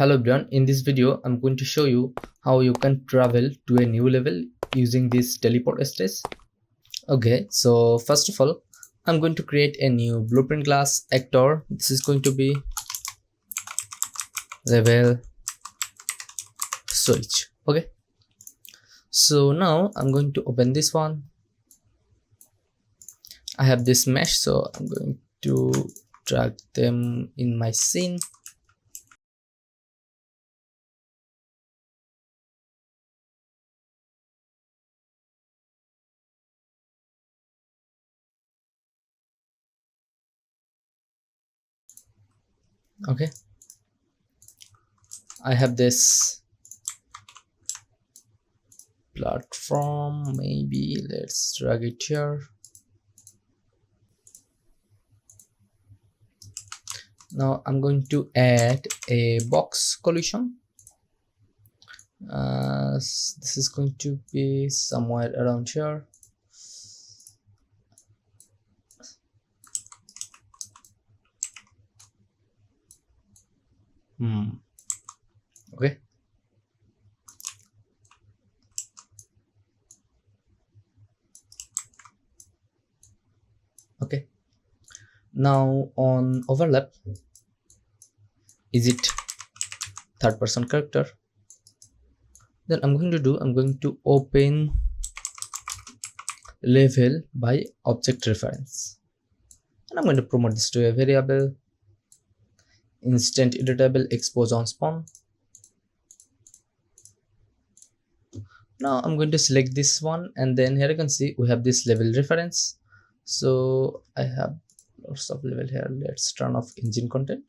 Hello everyone, in this video I'm going to show you how you can travel to a new level using this teleport stage. Okay, so first of all I'm going to create a new blueprint class actor. This is going to be level switch. Okay, so now I'm going to open this one. I have this mesh, so I'm going to drag them in my scene. Okay, I have this platform, maybe let's drag it here. Now I'm going to add a box collision. This is going to be somewhere around here. Okay, okay, now on overlap, is it third person character? Then I'm going to open level by object reference, and I'm going to promote this to a variable instant editable expose on spawn. Now I'm going to select this one, and then here you can see we have this level reference. So I have lots of level here. Let's turn off engine content.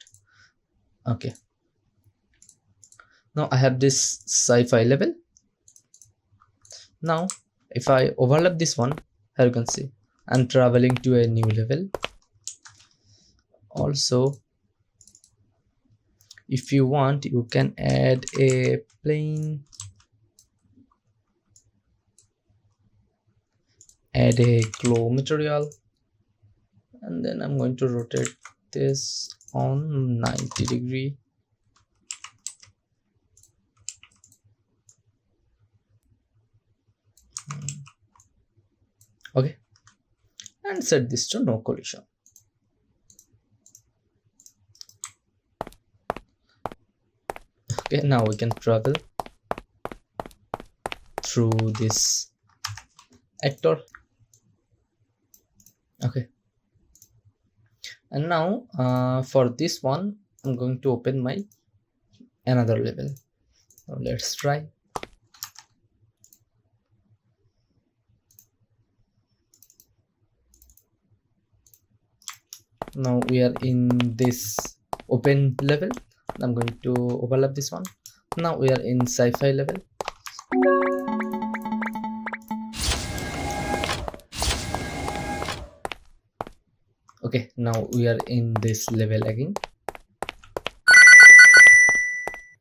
Okay, now I have this sci-fi level. Now if I overlap this one, here you can see I'm traveling to a new level. Also, if you want, you can add a plane, add a glow material, and then I'm going to rotate this on 90 degree. Okay, and set this to no collision. Okay, now we can travel through this actor. Okay, and now for this one I'm going to open my another level. Now let's try. Now we are in this open level. I'm going to overlap this one. Now we are in sci-fi level. Okay, now we are in this level again.